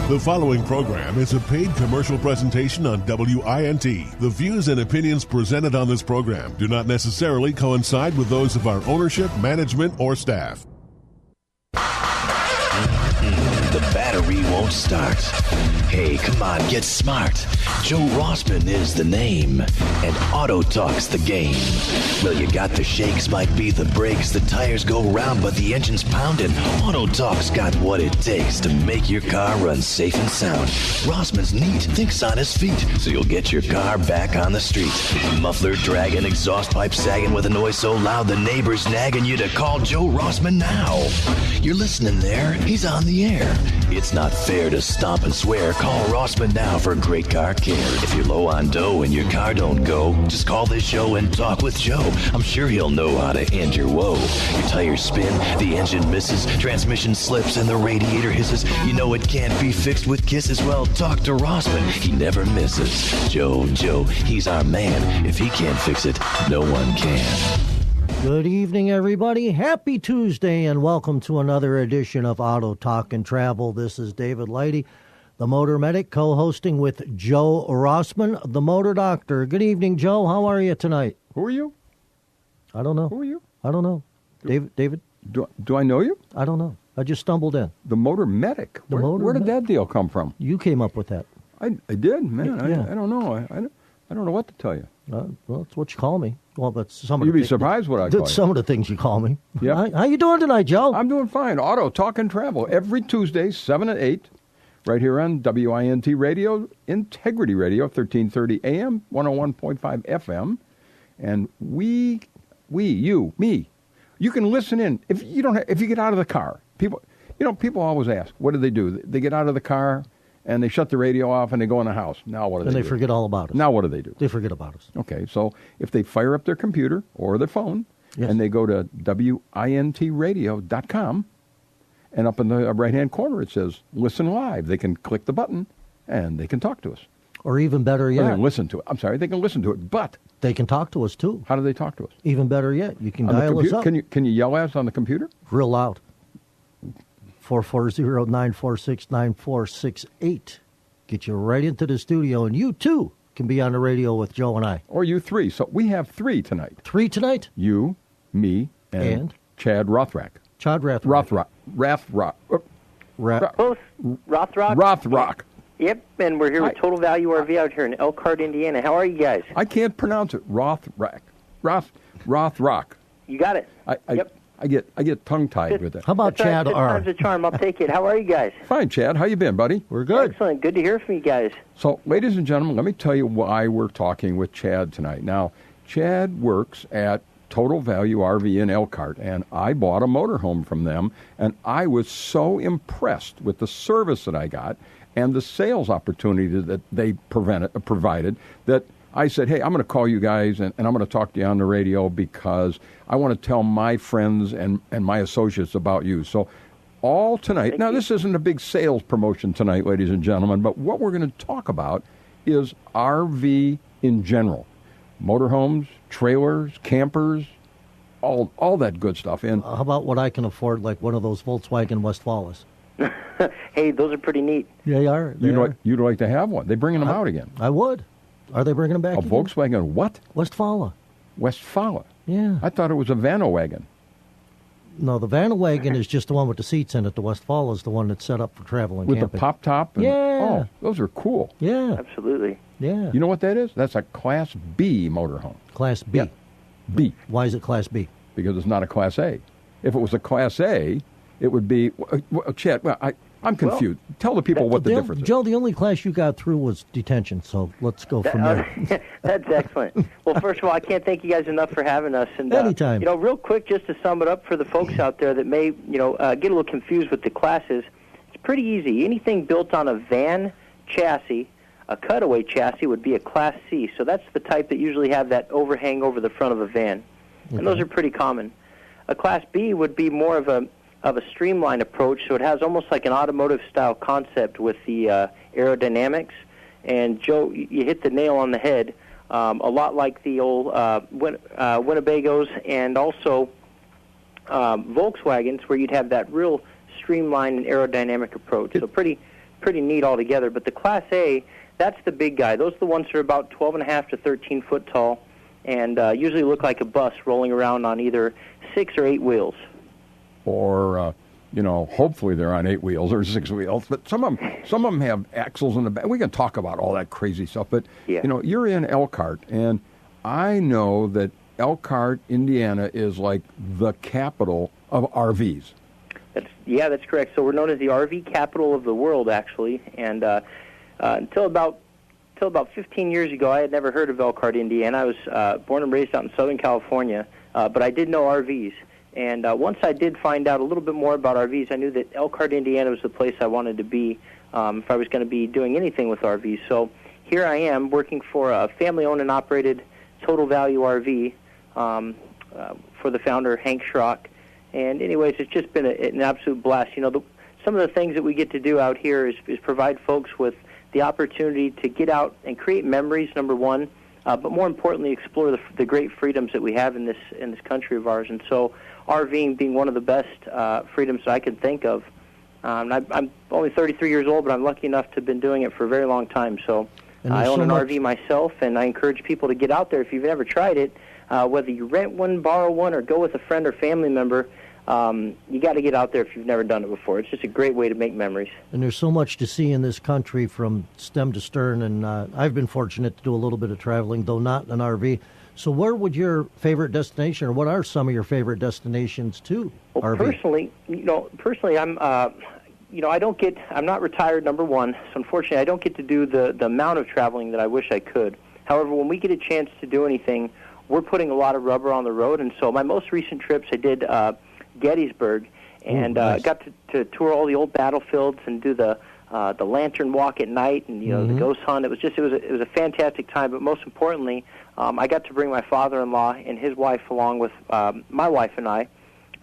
The following program is a paid commercial presentation on WINT. The views and opinions presented on this program do not necessarily coincide with those of our ownership, management, or staff. The battery won't start. Hey, come on, get smart. Joe Rossman is the name, and Auto Talk's the game. Well, you got the shakes, might be the brakes, the tires go round, but the engine's pounding. Auto Talk's got what it takes to make your car run safe and sound. Rossman's neat, thinks on his feet, so you'll get your car back on the street. Muffler dragging, exhaust pipe sagging with a noise so loud the neighbors nagging you to call Joe Rossman now. You're listening there, he's on the air. It's not fair to stomp and swear. Call Rossman now for great car care. If you're low on dough and your car don't go, just call this show and talk with Joe. I'm sure he'll know how to end your woe. Your tires spin, the engine misses, transmission slips, and the radiator hisses. You know it can't be fixed with kisses. Well, talk to Rossman. He never misses. Joe, he's our man. If he can't fix it, no one can. Good evening, everybody. Happy Tuesday, and welcome to another edition of Auto Talk and Travel. This is David Lighty, the Motor Medic, co-hosting with Joe Rossman, the Motor Doctor. Good evening, Joe. How are you tonight? Who are you? I don't know. Who are you? I don't know. David? Do I know you? I don't know. I just stumbled in. The Motor Medic. Where did that deal come from? You came up with that. I did, man. Yeah. I don't know. I don't know what to tell you. Well, that's what you call me. Well, that's some of You'd be surprised what I call you. Some of the things you call me. Yeah. How you doing tonight, Joe? I'm doing fine. Auto Talk and Travel every Tuesday, 7 to 8, right here on WINT Radio, Integrity Radio, 1330 AM, 101.5 FM. And me, you can listen in. If you get out of the car, people always ask, what do? They get out of the car and they shut the radio off and they go in the house. Now what do they do? And they forget all about us. Now what do? They forget about us. Okay, so if they fire up their computer or their phone, yes, and they go to WINTradio.com, and up in the right-hand corner it says Listen Live. They can click the button and they can talk to us. Or even better yet. They can listen to it. I'm sorry, they can listen to it, but they can talk to us too. How do they talk to us? Even better yet, you can on dial us up. Can you yell at us on the computer? Real loud. 440-946-9468. Get you right into the studio, and you, too, can be on the radio with Joe and I. Or you three. So we have three tonight. Three tonight? You, me, and? Chad Rothrock. Chad Rothrock. Rothrock. Yep, and we're here with Total Value RV out here in Elkhart, Indiana. How are you guys? I can't pronounce it. Rothrock. You got it. Yep. I get tongue-tied with it. How about Chad R? Time's a charm. I'll take it. How are you guys? Fine, Chad. How you been, buddy? We're good. Excellent. Good to hear from you guys. So, ladies and gentlemen, let me tell you why we're talking with Chad tonight. Now, Chad works at Total Value RV in Elkhart, and I bought a motorhome from them, and I was so impressed with the service that I got and the sales opportunity that they provided that I said, hey, I'm going to call you guys, and I'm going to talk to you on the radio because I want to tell my friends and my associates about you. So all tonight, now this isn't a big sales promotion tonight, ladies and gentlemen, but what we're going to talk about is RV in general. Motorhomes, trailers, campers, all that good stuff. And how about what I can afford, like one of those Volkswagen Westfalas? Hey, those are pretty neat. Yeah, they are. You'd like to have one. They're bringing them out again. I would. Are they bringing them back again? Volkswagen what? Westfala. Yeah. I thought it was a Vanowagen. No, the Vanowagen is just the one with the seats in it. The Westfala is the one that's set up for traveling with camping. With the pop top? Yeah. Oh, those are cool. Yeah. Absolutely. Yeah. You know what that is? That's a Class B motorhome. Class B? Yeah. B. Why is it Class B? Because it's not a Class A. If it was a Class A, it would be... Chad, I'm confused. Tell the people what the difference is. Joe, the only class you got through was detention, so let's go from there. That's excellent. Well, first of all, I can't thank you guys enough for having us. And anytime. Real quick, just to sum it up for the folks out there that may, get a little confused with the classes, it's pretty easy. Anything built on a van chassis, a cutaway chassis, would be a Class C. So that's the type that usually have that overhang over the front of a van. Okay. And those are pretty common. A Class B would be more of a streamlined approach, so it has almost like an automotive-style concept with the aerodynamics. And, Joe, you hit the nail on the head, a lot like the old Winnebagos and also Volkswagens, where you'd have that real streamlined and aerodynamic approach. So pretty pretty neat altogether. But the Class A, that's the big guy. Those are the ones that are about 12.5 to 13 foot tall, and usually look like a bus rolling around on either 6 or 8 wheels. Or hopefully they're on 8 wheels or 6 wheels. But some of them have axles in the back. We can talk about all that crazy stuff. But you're in Elkhart, and I know that Elkhart, Indiana, is like the capital of RVs. That's correct. So we're known as the RV capital of the world, actually. And until about 15 years ago, I had never heard of Elkhart, Indiana. I was born and raised out in Southern California, but I did know RVs. And once I did find out a little bit more about RVs, I knew that Elkhart, Indiana was the place I wanted to be if I was going to be doing anything with RVs. So here I am working for a family-owned and operated Total Value RV for the founder, Hank Schrock. And anyways, it's just been an absolute blast. Some of the things that we get to do out here is provide folks with the opportunity to get out and create memories, number one, but more importantly, explore the great freedoms that we have in this country of ours. And so RVing being one of the best freedoms that I could think of. I'm only 33 years old, but I'm lucky enough to have been doing it for a very long time. So I own an RV myself, and I encourage people to get out there if you've never tried it. Whether you rent one, borrow one, or go with a friend or family member, you got to get out there if you've never done it before. It's just a great way to make memories. And there's so much to see in this country from stem to stern, and I've been fortunate to do a little bit of traveling, though not in an RV. So where would your favorite destination, or what are some of your favorite destinations to RV? Personally, I'm not retired, number one, so unfortunately I don't get to do the amount of traveling that I wish I could. However, when we get a chance to do anything, we're putting a lot of rubber on the road, and so my most recent trips I did Gettysburg, and nice. got to tour all the old battlefields and do the lantern walk at night, and the ghost hunt. It was a fantastic time. But most importantly, I got to bring my father-in-law and his wife along with my wife and I,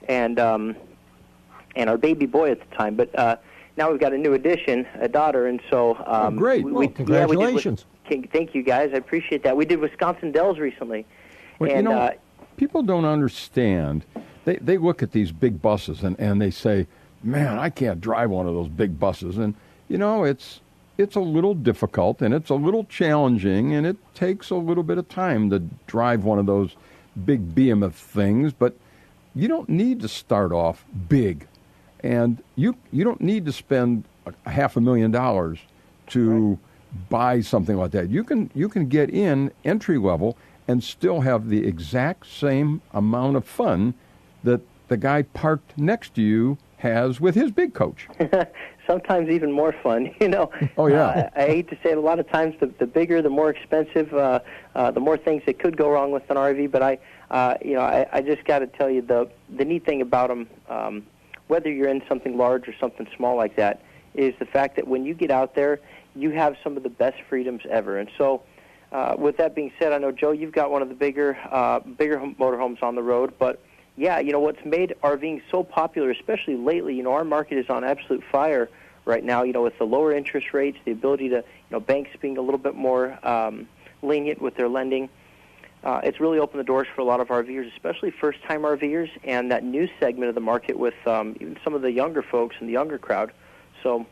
and our baby boy at the time. But now we've got a new addition, a daughter, and so great. Congratulations! Thank you, guys. I appreciate that. We did Wisconsin Dells recently. Well, people don't understand. They look at these big buses and they say, man, I can't drive one of those big buses. And, it's a little difficult and it's a little challenging and it takes a little bit of time to drive one of those big behemoth things. But you don't need to start off big. And you don't need to spend $500,000 to buy something like that. You can get in entry level and still have the exact same amount of fun that the guy parked next to you has with his big coach. Sometimes even more fun, Oh, yeah. I hate to say it, a lot of times the bigger, the more expensive, the more things that could go wrong with an RV. But I just got to tell you, the neat thing about them, whether you're in something large or something small like that, is the fact that when you get out there, you have some of the best freedoms ever. And so with that being said, I know, Joe, you've got one of the bigger motorhomes on the road, but yeah, what's made RVing so popular, especially lately, our market is on absolute fire right now, with the lower interest rates, the ability to, banks being a little bit more lenient with their lending. It's really opened the doors for a lot of RVers, especially first-time RVers, and that new segment of the market with even some of the younger folks and the younger crowd. So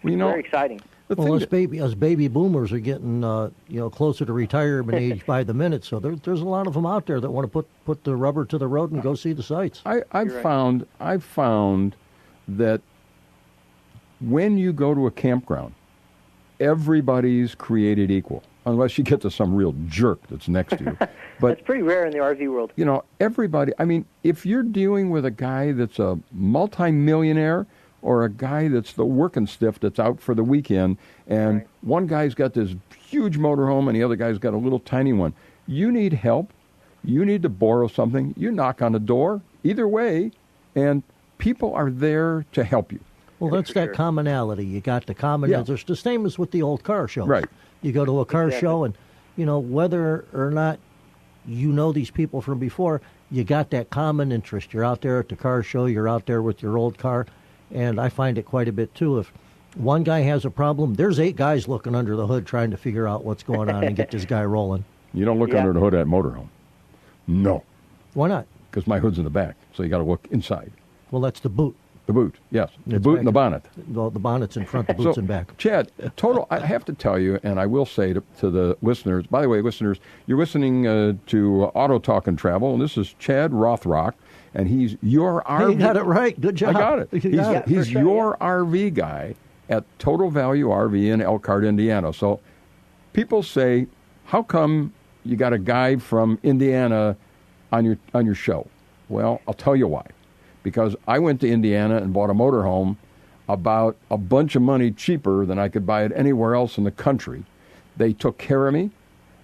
it's very exciting. Well, us baby boomers are getting closer to retirement age by the minute, so there's a lot of them out there that want to put the rubber to the road and go see the sights. I've found that when you go to a campground, everybody's created equal, unless you get to some real jerk that's next to you. But that's pretty rare in the RV world. Everybody. I mean, if you're dealing with a guy that's a multimillionaire, or a guy that's the working stiff that's out for the weekend, and right. One guy's got this huge motorhome and the other guy's got a little tiny one. You need help. You need to borrow something. You knock on the door. Either way, and people are there to help you. Well, that's that commonality. You got the common interest. The same as with the old car shows. Right. You go to a car show and, whether or not these people from before, you got that common interest. You're out there at the car show. You're out there with your old car. And I find it quite a bit, too. If one guy has a problem, there's 8 guys looking under the hood trying to figure out what's going on and get this guy rolling. You don't look under the hood at motorhome. No. Why not? Because my hood's in the back, so you got to look inside. Well, that's the boot. The boot, yes. The It's boot back and the bonnet. Well, the bonnet's in front, the boot's in back. Chad, I have to tell you, and I will say to the listeners, by the way, listeners, you're listening to Auto Talk and Travel, and this is Chad Rothrock, and he's your RV. You got it right. Good job. I got it. He's your RV guy at Total Value RV in Elkhart, Indiana. So people say, how come you got a guy from Indiana on your show? Well, I'll tell you why. Because I went to Indiana and bought a motorhome about a bunch of money cheaper than I could buy it anywhere else in the country. They took care of me.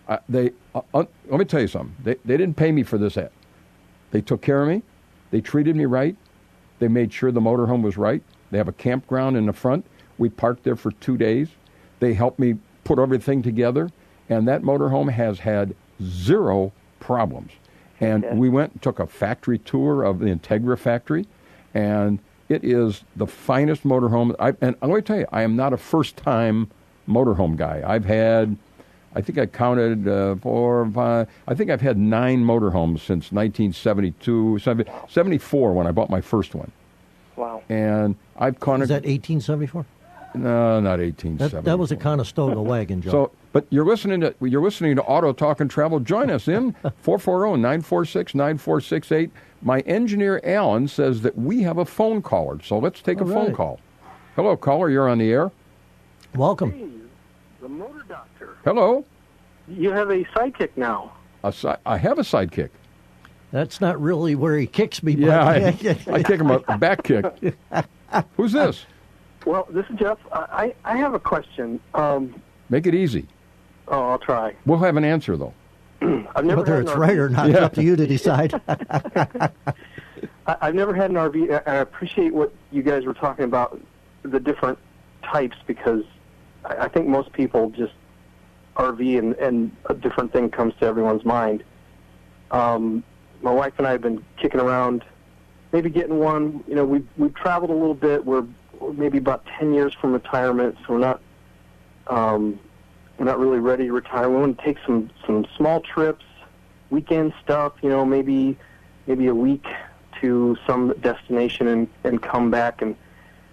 Let me tell you something. They didn't pay me for this ad. They took care of me. They treated me right. They made sure the motorhome was right. They have a campground in the front. We parked there for 2 days. They helped me put everything together. And that motorhome has had zero problems. And we went and took a factory tour of the Integra factory, and it is the finest motorhome. And I'm going to tell you, I am not a first-time motorhome guy. I've had, I think I counted 4 or 5, I think I've had 9 motorhomes since 1972, 74 when I bought my first one. Wow. And I've counted. Is that 1874? No, not 1874. That was a Conestoga wagon, Joe. So, but you're listening to Auto Talk and Travel. Join us in 440-946-9468. My engineer Alan says that we have a phone caller, so let's take a phone call. Hello, caller. You're on the air. Welcome. Hey, the motor doctor. Hello. You have a sidekick now. I have a sidekick. That's not really where he kicks me. Yeah, I kick him a back kick. Who's this? Well, this is Jeff. I have a question. Make it easy. Oh, I'll try. We'll have an answer, though. I've never Whether had it's an RV. right or not, it's up to you to decide. I've never had an RV. I appreciate what you guys were talking about, the different types, because I think most people just RV and a different thing comes to everyone's mind. My wife and I have been kicking around, maybe getting one. You know, we've traveled a little bit. We're maybe about 10 years from retirement, so we're not really ready to retire. We want to take some small trips, weekend stuff. You know, maybe a week to some destination and come back. And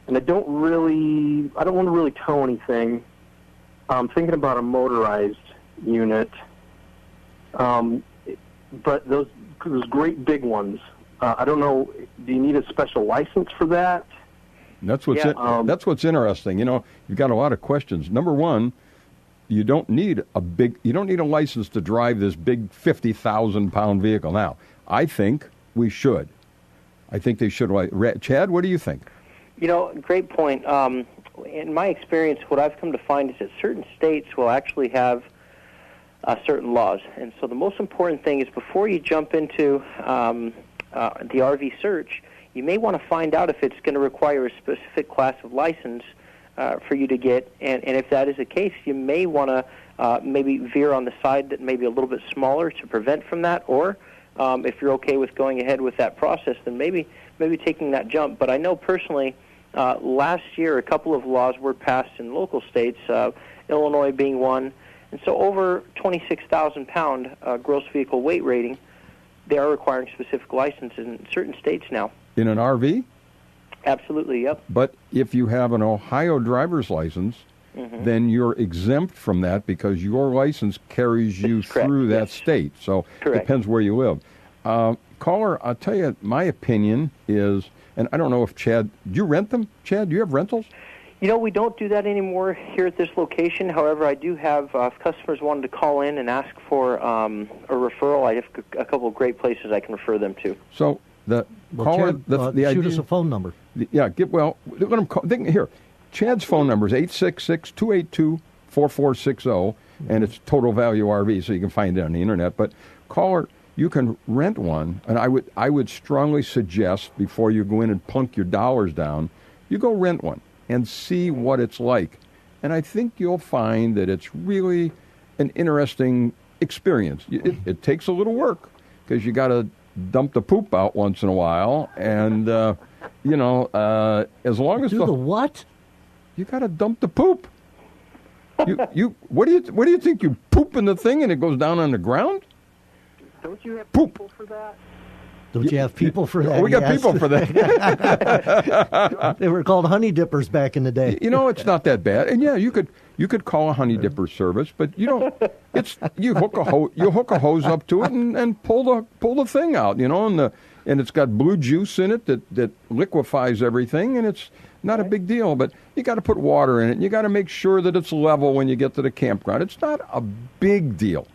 I don't want to really tow anything. I'm thinking about a motorized unit, but those great big ones. I don't know. Do you need a special license for that? That's what's interesting. You know, you've got a lot of questions. Number one, you don't need a license to drive this big 50,000-pound vehicle. Now, I think we should. I think they should. Chad, what do you think? You know, great point. In my experience, what I've come to find is that certain states will actually have certain laws. And so the most important thing is before you jump into the RV search, you may want to find out if it's going to require a specific class of license for you to get. And if that is the case, you may want to maybe veer on the side that may be a little bit smaller to prevent from that. Or if you're okay with going ahead with that process, then maybe taking that jump. But I know personally, last year a couple of laws were passed in local states, Illinois being one. And so over 26,000-pound gross vehicle weight rating, they are requiring specific licenses in certain states now. In an RV? Absolutely, yep. But if you have an Ohio driver's license, then you're exempt from that because your license carries you through that state. So it depends where you live. Caller, I'll tell you, my opinion is, and I don't know if Chad, do you rent them? Chad, do you have rentals? You know, we don't do that anymore here at this location. However, I do have, if customers wanted to call in and ask for a referral, I have a couple of great places I can refer them to. So caller, Chad, the shoot idea, us a phone number. Let them call. Here, Chad's phone number is 866-282-4460, and it's Total Value RV, so you can find it on the internet. But caller, you can rent one, and I would strongly suggest before you go in and plunk your dollars down, you go rent one and see what it's like. And I think you'll find that it's really an interesting experience. It takes a little work because you got to dump the poop out once in a while, and as long as the what? You got to dump the poop. What do you think? You poop in the thing and it goes down on the ground? Don't you have poop people for that? Don't you have people for that? We got Yes. people for that. They were called honey dippers back in the day. You know, it's not that bad. And yeah, you could call a honey dipper service, but you don't. You hook a hose up to it and pull the thing out. You know, and it's got blue juice in it that liquefies everything, and it's not a big deal. But you got to put water in it. And you got to make sure that it's level when you get to the campground. It's not a big deal,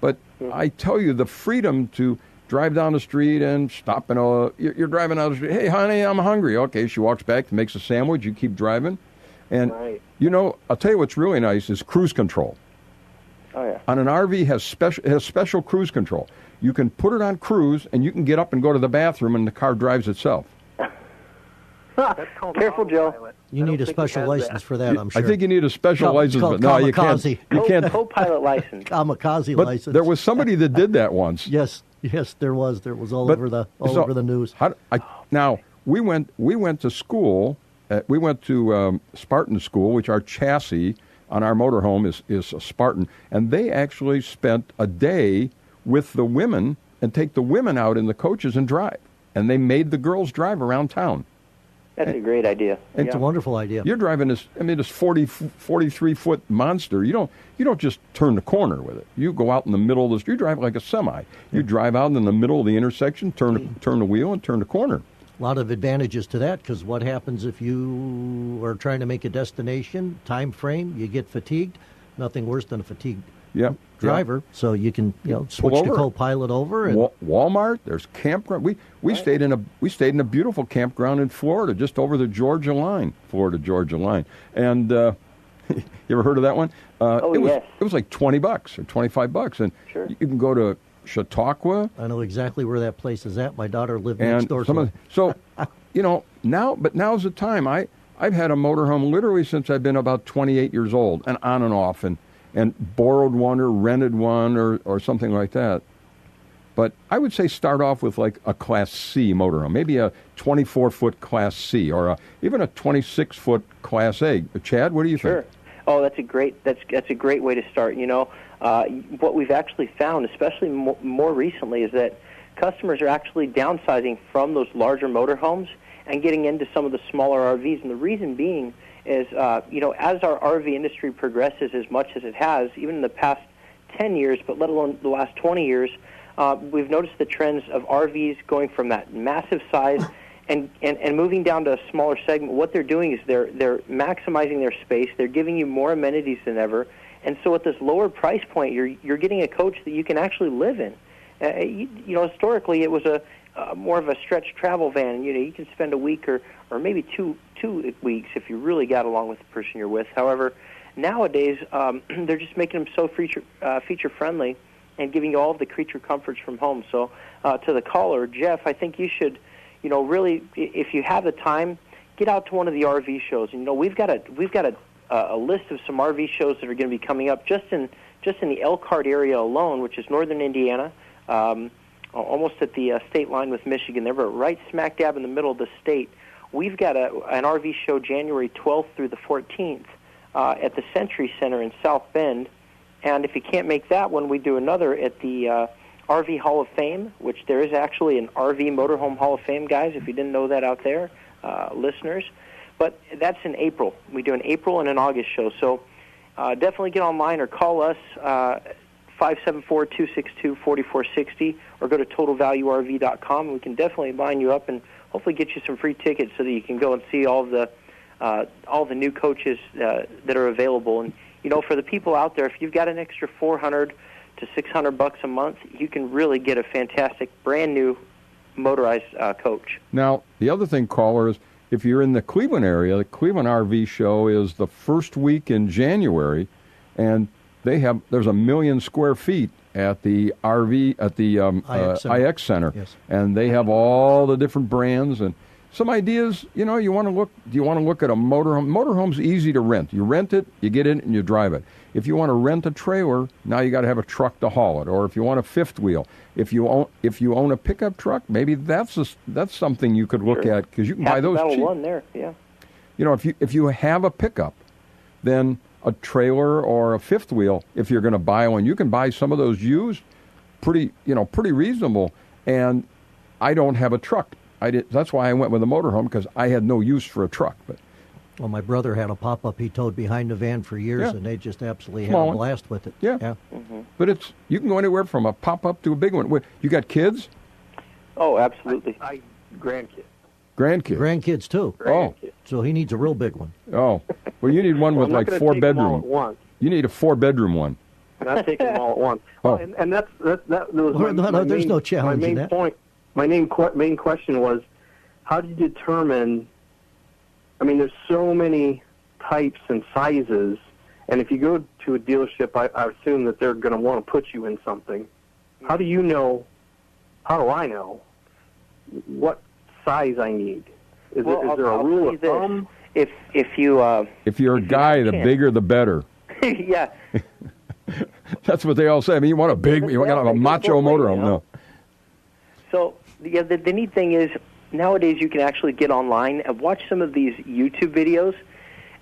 but I tell you, the freedom to drive down the street and stop you're driving down the street. Hey, honey, I'm hungry. Okay, she walks back, makes a sandwich. You keep driving, and you know, I'll tell you what's really nice is cruise control. Oh yeah. On an RV has special cruise control. You can put it on cruise, and you can get up and go to the bathroom, and the car drives itself. Careful, Joe. You need a special license for that, I'm sure. I think you need a special license, but no, you can't. You can't. Co-pilot license. Kamikaze But license. there was somebody that did that once. Yes, there was. There was all over the news. Now we went to school. We went to Spartan School, which our chassis on our motorhome is a Spartan, and they actually spent a day with the women and take the women out in the coaches and drive, and they made the girls drive around town. That's a great idea. It's a wonderful idea. You're driving this 43-foot monster. You don't just turn the corner with it. You go out in the middle of the street. You drive like a semi. You drive out in the middle of the intersection, turn the wheel, and turn the corner. A lot of advantages to that, because what happens if you are trying to make a destination, time frame, you get fatigued? Nothing worse than a fatigued driver. So you can switch the co-pilot over. And Walmart, there's campground. We stayed in a beautiful campground in Florida, just over the Georgia line, Florida-Georgia line. And you ever heard of that one? It was like $20 or $25, and you can go to Chautauqua. I know exactly where that place is at. My daughter lived next door to it. So, now's the time. I've had a motorhome literally since I've been about 28 years old, and on and off, and borrowed one or rented one or something like that. But I would say start off with like a Class C motorhome, maybe a 24-foot Class C or even a 26-foot Class A. Chad, what do you think? Oh, that's a great way to start. You know, what we've actually found, especially more recently, is that customers are actually downsizing from those larger motorhomes and getting into some of the smaller RVs. And the reason being is, as our RV industry progresses as much as it has, even in the past 10 years, but let alone the last 20 years, we've noticed the trends of RVs going from that massive size and moving down to a smaller segment. What they're doing is they're maximizing their space. They're giving you more amenities than ever. And so at this lower price point, you're getting a coach that you can actually live in. Historically, it was a more of a stretch travel van. You can spend a week or maybe two weeks if you really got along with the person you're with. However, nowadays they're just making them so feature friendly and giving you all of the creature comforts from home. So to the caller, Jeff, I think you should, really, if you have the time, get out to one of the RV shows. And we've got a list of some RV shows that are going to be coming up just in the Elkhart area alone, which is northern Indiana. Almost at the state line with Michigan. They're right smack dab in the middle of the state. We've got an RV show January 12th through the 14th at the Century Center in South Bend. And if you can't make that one, we do another at the RV Hall of Fame, which there is actually an RV Motorhome Hall of Fame, guys, if you didn't know that out there, listeners. But that's in April. We do an April and an August show. So definitely get online or call us 574-262-4460, or go to TotalValueRV.com. We can definitely line you up and hopefully get you some free tickets so that you can go and see all the new coaches that are available. And for the people out there, if you've got an extra $400 to $600 a month, you can really get a fantastic brand new motorized coach. Now, the other thing, caller, is if you're in the Cleveland area, the Cleveland RV show is the first week in January, and there's 1 million square feet at the RV at the IX Center, yes. And they have all the different brands and some ideas. You want to look. Do you want to look at a motorhome? Motorhome's easy to rent. You rent it, you get in it, and you drive it. If you want to rent a trailer, now you got to have a truck to haul it. Or if you want a fifth wheel, if you own a pickup truck, maybe that's something you could look at, because you can buy those cheap. One there, yeah. If you have a pickup, then a trailer or a fifth wheel, if you're going to buy one, you can buy some of those used pretty reasonable. And I don't have a truck. That's why I went with a motorhome, because I had no use for a truck. But well, my brother had a pop-up he towed behind the van for years, and they just absolutely Small had a one. blast with it. Yeah. Mm-hmm. But you can go anywhere from a pop-up to a big one. You got kids? Oh, absolutely. I grandkids. Grandkids? Grandkids, too. Grandkids. So he needs a real big one. Oh. Well, you need one with I'm not like gonna 4 take them all at bedroom. once. You need a 4-bedroom one. Not taking them all at once. Oh. And that was No, there's no challenge my in main that. point. My main question was, how do you determine? I mean, there's so many types and sizes, and if you go to a dealership, I assume that they're going to want to put you in something. How do you know? How do I know what size I need? Is there a rule of thumb? If If you're a guy, the bigger the better. yeah. That's what they all say. I mean, you want a big, you want to have a macho motorhome. No. So the neat thing is, nowadays you can actually get online and watch some of these YouTube videos,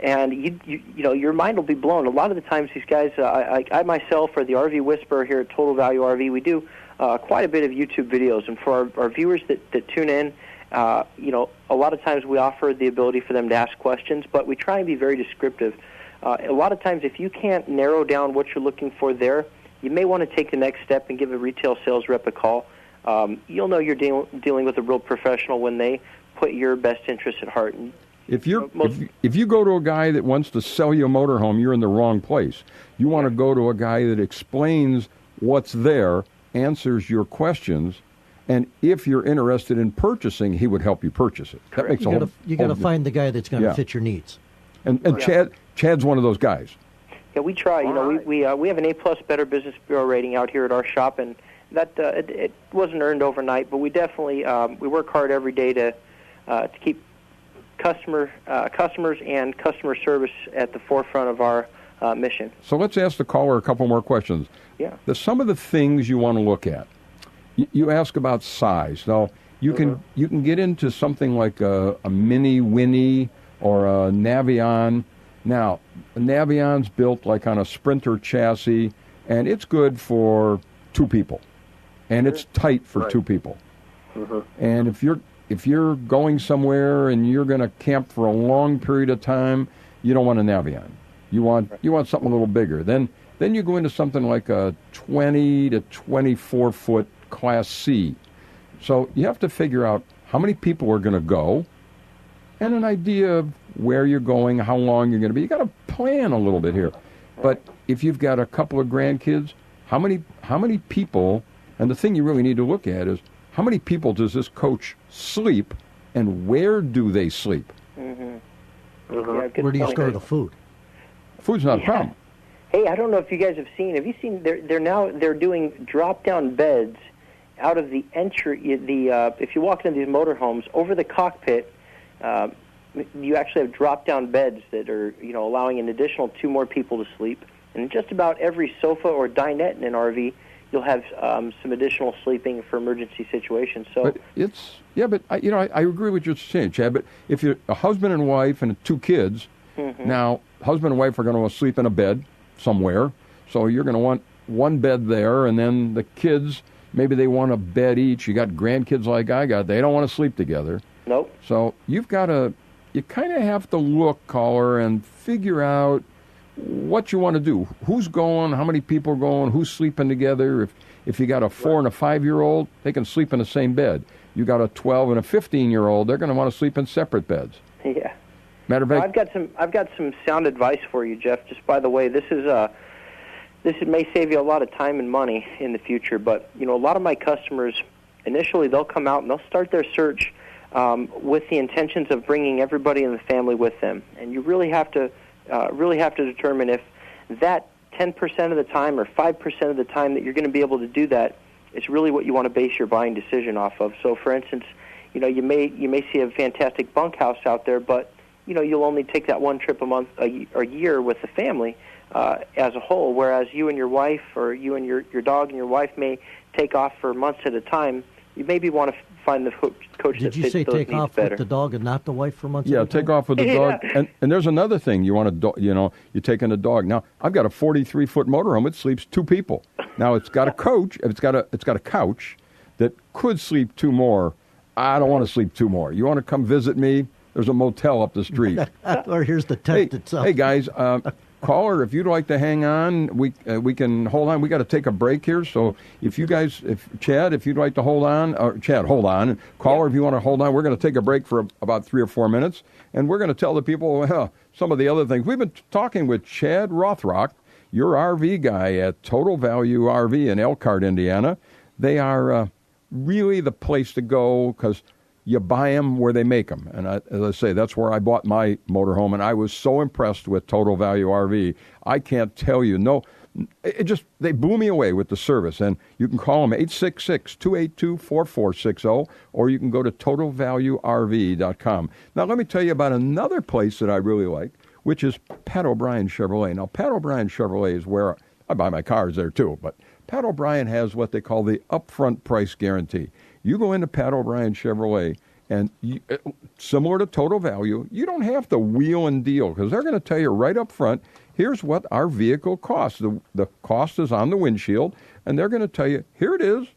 and you know your mind will be blown. A lot of the times these guys, I myself, or the RV Whisperer here at Total Value RV, we do quite a bit of YouTube videos, and for our viewers that tune in, you know, a lot of times we offer the ability for them to ask questions, but we try and be very descriptive. A lot of times, if you can't narrow down what you're looking for there, you may want to take the next step and give a retail sales rep a call. You'll know you're dealing with a real professional when they put your best interest at heart. And, if you go to a guy that wants to sell you a motorhome, you're in the wrong place. You want to go to a guy that explains what's there, answers your questions, and if you're interested in purchasing, he would help you purchase it. That makes You got to find the guy that's going to fit your needs. And Chad's one of those guys. Yeah, we try. You know, we have an A+ Better Business Bureau rating out here at our shop, and that it wasn't earned overnight, but we definitely we work hard every day to keep customers and customer service at the forefront of our mission. So let's ask the caller a couple more questions. Yeah. Some of the things you want to look at. You ask about size. Now you can get into something like a Mini Winnie or a Navion. Now, a Navion's built like on a Sprinter chassis, and it's good for 2 people, and it's tight for 2 people. And if you're going somewhere and you're going to camp for a long period of time, you don't want a Navion. You want something a little bigger. Then you go into something like a 20 to 24 foot Class C. So you have to figure out how many people are going to go, and an idea of where you're going, how long you're going to be. You got to plan a little bit here. But if you've got a couple of grandkids, how many people? And the thing you really need to look at is how many people does this coach sleep, and where do they sleep? Yeah, Where do you store the food? Food's not a problem. Hey, I don't know if you guys have seen. Have you seen? They're doing drop-down beds out of the entry. If you walk into these motorhomes, over the cockpit, you actually have drop-down beds that are allowing an additional 2 more people to sleep. And just about every sofa or dinette in an RV, you'll have some additional sleeping for emergency situations. So, but I agree with what you're saying, Chad. But if you're a husband and wife and 2 kids, now husband and wife are going to sleep in a bed somewhere, so you're going to want one bed there, and then the kids, maybe they want a bed each. You got grandkids like I got; they don't want to sleep together. Nope. So you kind of have to look, caller, and figure out what you want to do. Who's going? How many people are going? Who's sleeping together? If you got a 4 and a 5-year-old, they can sleep in the same bed. You got a 12 and a 15-year-old, they're going to want to sleep in separate beds. Yeah. Matter of fact, I've got some sound advice for you, Jeff. Just by the way, this may save you a lot of time and money in the future. But a lot of my customers initially they'll come out and they'll start their search with the intentions of bringing everybody in the family with them, and you really have to determine if that 10% of the time or 5% of the time that you're going to be able to do that is really what you want to base your buying decision off of. So, for instance, you may see a fantastic bunkhouse out there, but you'll only take that one trip a month or year with the family as a whole, whereas you and your wife or you and your dog and your wife may take off for months at a time. You maybe want to find the coach that fits those needs better. Did you say take off with the dog and not the wife for months? Yeah, take off with the dog. And there's another thing you want to you're taking a dog. Now I've got a 43-foot motorhome. It sleeps 2 people. Now it's got a coach. It's got a couch. that could sleep 2 more, I don't want to sleep 2 more. You want to come visit me? There's a motel up the street. Or here's the tent itself. Hey, guys, caller, if you'd like to hang on, we can hold on. We got to take a break here. So if Chad, if you'd like to hold on, or Chad, hold on. Caller, if you want to hold on, we're going to take a break for about 3 or 4 minutes. And we're going to tell the people some of the other things. We've been talking with Chad Rothrock, your RV guy at Total Value RV in Elkhart, Indiana. They are really the place to go because you buy them where they make them. And as I say, that's where I bought my motorhome, and I was so impressed with Total Value RV. I can't tell you. No, they blew me away with the service. And you can call them 866-282-4460, or you can go to TotalValueRV.com. Now, let me tell you about another place that I really like, which is Pat O'Brien Chevrolet. Now, Pat O'Brien Chevrolet is where I buy my cars there, too. But Pat O'Brien has what they call the upfront price guarantee. You go into Pat O'Brien Chevrolet, and similar to Total Value, you don't have to wheel and deal because they're going to tell you right up front, here's what our vehicle costs. The cost is on the windshield, and they're going to tell you, here it is.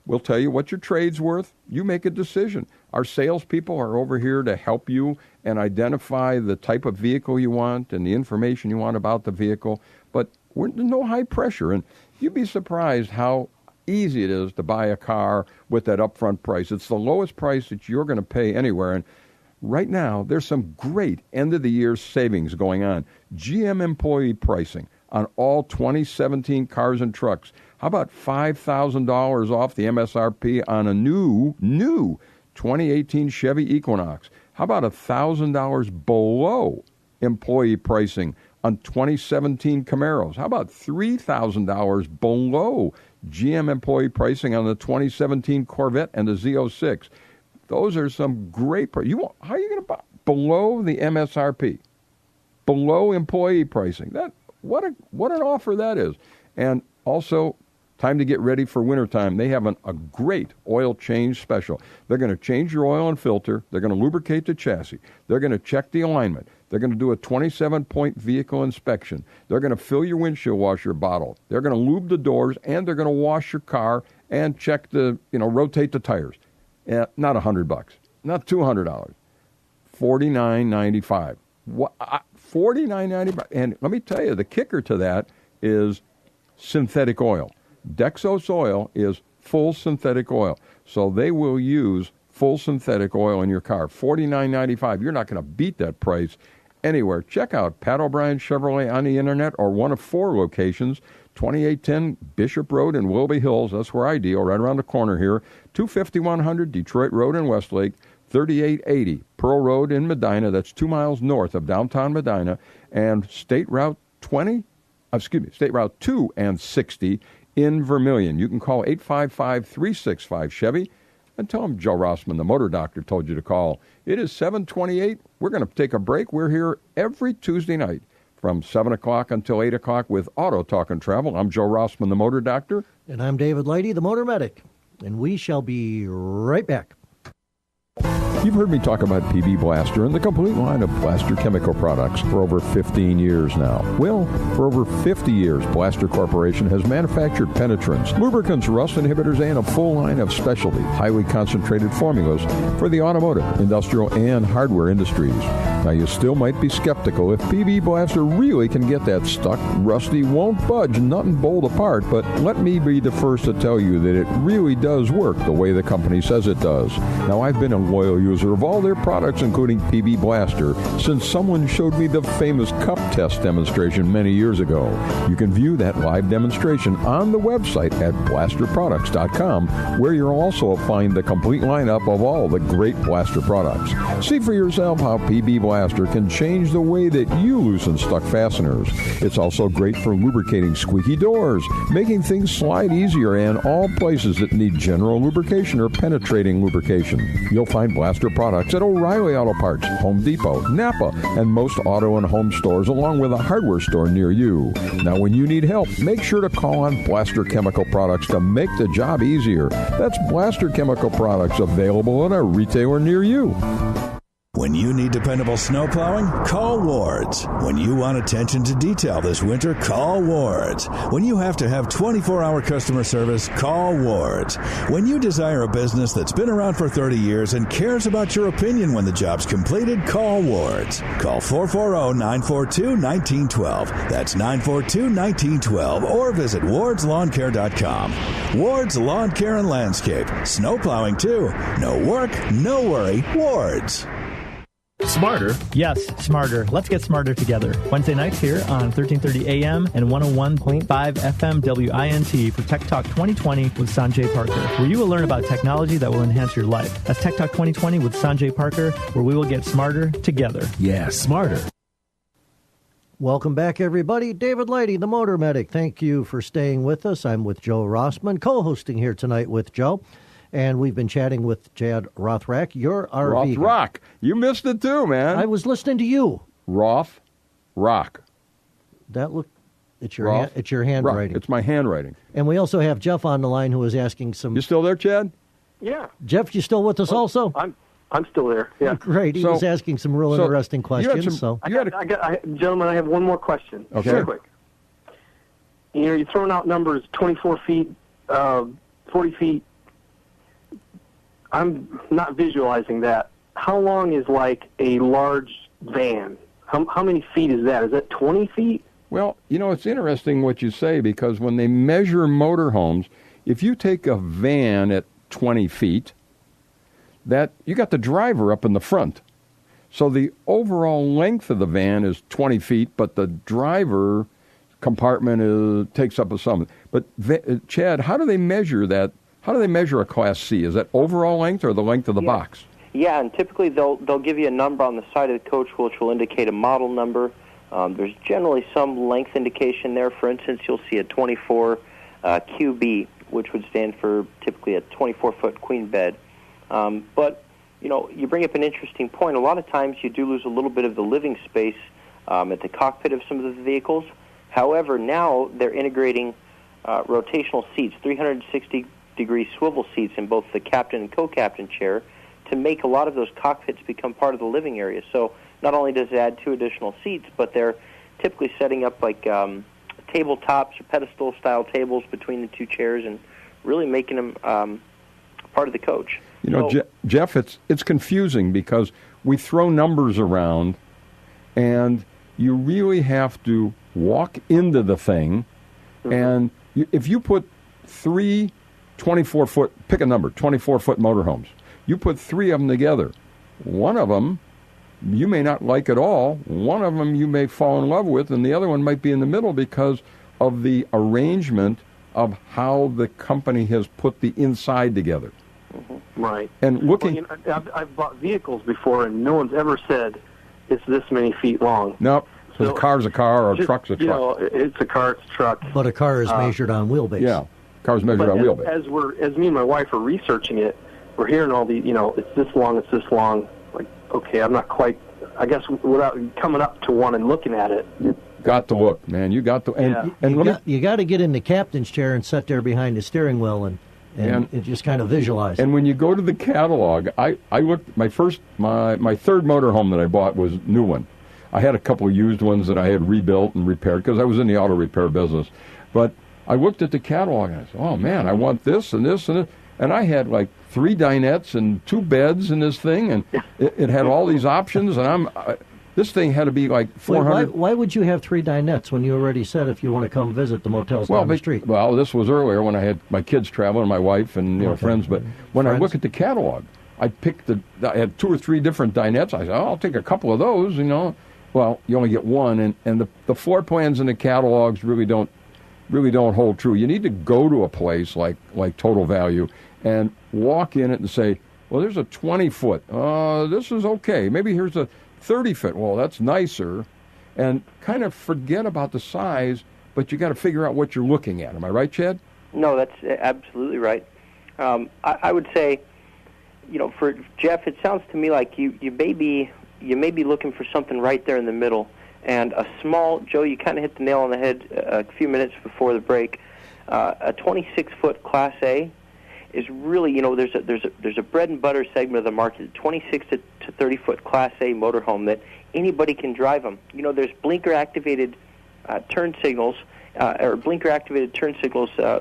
We'll tell you what your trade's worth. You make a decision. Our salespeople are over here to help you and identify the type of vehicle you want and the information you want about the vehicle. But there's no high pressure, and you'd be surprised how easy it is to buy a car with that upfront price. It's the lowest price that you're going to pay anywhere. And right now, there's some great end-of-the-year savings going on. GM employee pricing on all 2017 cars and trucks. How about $5,000 off the MSRP on a new 2018 Chevy Equinox? How about $1,000 below employee pricing on 2017 Camaros? How about $3,000 below GM employee pricing on the 2017 Corvette and the Z06? Those are some great prices. How are you going to buy below the MSRP, below employee pricing? What an offer that is. And also, time to get ready for wintertime. They have a great oil change special. They're going to change your oil and filter. They're going to lubricate the chassis. They're going to check the alignment. They're going to do a 27-point vehicle inspection. They're going to fill your windshield washer bottle. They're going to lube the doors, and they're going to wash your car and check rotate the tires. Not $100, not $200, $49.95. $49.95. And let me tell you, the kicker to that is synthetic oil. Dexos oil is full synthetic oil. So they will use full synthetic oil in your car. $49.95. You're not going to beat that price anywhere. Check out Pat O'Brien Chevrolet on the internet or one of 4 locations, 2810 Bishop Road in Willoughby Hills. That's where I deal, right around the corner here. 25100 Detroit Road in Westlake. 3880 Pearl Road in Medina. That's 2 miles north of downtown Medina. And State Route 2 and 60 in Vermilion. You can call 855-365-CHEVY and tell them Joe Rossman, the Motor Doctor, told you to call. It is 7:28. We're going to take a break. We're here every Tuesday night from 7 o'clock until 8 o'clock with Auto Talk and Travel. I'm Joe Rossman, the Motor Doctor. And I'm David Lighty, the Motor Medic. And we shall be right back. You've heard me talk about PB Blaster and the complete line of Blaster chemical products for over 15 years now. Well, for over 50 years, Blaster Corporation has manufactured penetrants, lubricants, rust inhibitors, and a full line of specialty, highly concentrated formulas for the automotive, industrial, and hardware industries. Now, you still might be skeptical if PB Blaster really can get that stuck, rusty, won't budge, nut and bolt apart, but let me be the first to tell you that it really does work the way the company says it does. Now, I've been a loyal user of all their products, including PB Blaster, since someone showed me the famous cup test demonstration many years ago. You can view that live demonstration on the website at blasterproducts.com, where you'll also find the complete lineup of all the great Blaster products. See for yourself how PB Blaster can change the way that you loosen stuck fasteners. It's also great for lubricating squeaky doors, making things slide easier, and all places that need general lubrication or penetrating lubrication. You'll find Blaster products at O'Reilly Auto Parts, Home Depot, Napa, and most auto and home stores, along with a hardware store near you. Now, when you need help, make sure to call on Blaster Chemical Products to make the job easier. That's Blaster Chemical Products, available at a retailer near you. When you need dependable snow plowing, call Ward's. When you want attention to detail this winter, call Ward's. When you have to have 24-hour customer service, call Ward's. When you desire a business that's been around for 30 years and cares about your opinion when the job's completed, call Ward's. Call 440-942-1912. That's 942-1912. Or visit wardslawncare.com. Ward's Lawn Care and Landscape. Snow plowing, too. No work, no worry. Ward's. Smarter? Yes, smarter. Let's get smarter together. Wednesday nights here on 1330 AM and 101.5 FM WINT for Tech Talk 2020 with Sanjay Parker, where you will learn about technology that will enhance your life. That's Tech Talk 2020 with Sanjay Parker, where we will get smarter together. Yeah, smarter. Welcome back, everybody. David Lighty, the Motor Medic. Thank you for staying with us. I'm with Joe Rossman, co-hosting here tonight with Joe. And we've been chatting with Chad Rothrack, your RV. Rothrock. You missed it too, man. I was listening to you. Rothrock. That look, it's your it's your handwriting. It's my handwriting. And we also have Jeff on the line who is asking some. You still there, Chad? Yeah. Jeff, you still with us also? I'm still there. Yeah. Great. He was asking some real interesting questions. Gentlemen, I have one more question. Okay. Real quick. You're throwing out numbers 24 feet, 40 feet. I'm not visualizing that. How long is like a large van? How many feet is that? Is that 20 feet? Well, it's interesting what you say, because when they measure motorhomes, if you take a van at 20 feet, that you got the driver up in the front. So the overall length of the van is 20 feet, but the driver compartment takes up some. But Chad, how do they measure that? How do they measure a Class C? Is that overall length or the length of the box? Yeah, and typically they'll give you a number on the side of the coach which will indicate a model number. There's generally some length indication there. For instance, you'll see a 24 QB, which would stand for typically a 24-foot queen bed. But, you bring up an interesting point. A lot of times you do lose a little bit of the living space at the cockpit of some of the vehicles. However, now they're integrating rotational seats, 360-degree swivel seats in both the captain and co-captain chair, to make a lot of those cockpits become part of the living area. So not only does it add 2 additional seats, but they're typically setting up like tabletops or pedestal-style tables between the 2 chairs and really making them part of the coach. Jeff, it's confusing because we throw numbers around, and you really have to walk into the thing, and if you put 3 24-foot, pick a number, 24-foot motorhomes. You put 3 of them together. One of them you may not like at all. One of them you may fall in love with, and the other one might be in the middle because of the arrangement of how the company has put the inside together. Right. And looking... Well, I've bought vehicles before, and no one's ever said it's this many feet long. No. So a car's a car, or a truck's a truck. It's a car, it's a truck. But a car is measured on wheelbase. Yeah. Car's measured on wheelbase. As me and my wife are researching it, we're hearing all the, it's this long, it's this long. Like, okay, I'm not quite, I guess, without coming up to one and looking at it. Got to look, man. You got to. And you got to get in the captain's chair and sit there behind the steering wheel and just kind of visualize. And when you go to the catalog, I looked, my third motorhome that I bought was a new one. I had a couple of used ones that I had rebuilt and repaired because I was in the auto repair business. But I looked at the catalog and I said, oh, man, I want this and this and this. And I had like 3 dinettes and 2 beds in this thing, and it had all these options. And this thing had to be like 400. Why would you have 3 dinettes when you already said if you want to come visit the motels down the street? Well, this was earlier when I had my kids traveling, my wife and friends. But when I look at the catalog, I had 2 or 3 different dinettes. I said, I'll take a couple of those. Well, you only get one, and the floor plans in the catalogs really don't hold true. You need to go to a place like Total Value and walk in it and say, well, there's a 20-foot. This is okay. Maybe here's a 30-foot. Well, that's nicer. And kind of forget about the size, but you got to figure out what you're looking at. Am I right, Chad? No, that's absolutely right. I would say, for Jeff, it sounds to me like you may be looking for something right there in the middle. And a small, Joe, you kind of hit the nail on the head a few minutes before the break, a 26-foot Class A. is really, there's a bread and butter segment of the market, 26 to 30 foot Class A motorhome that anybody can drive them. There's blinker activated turn signals,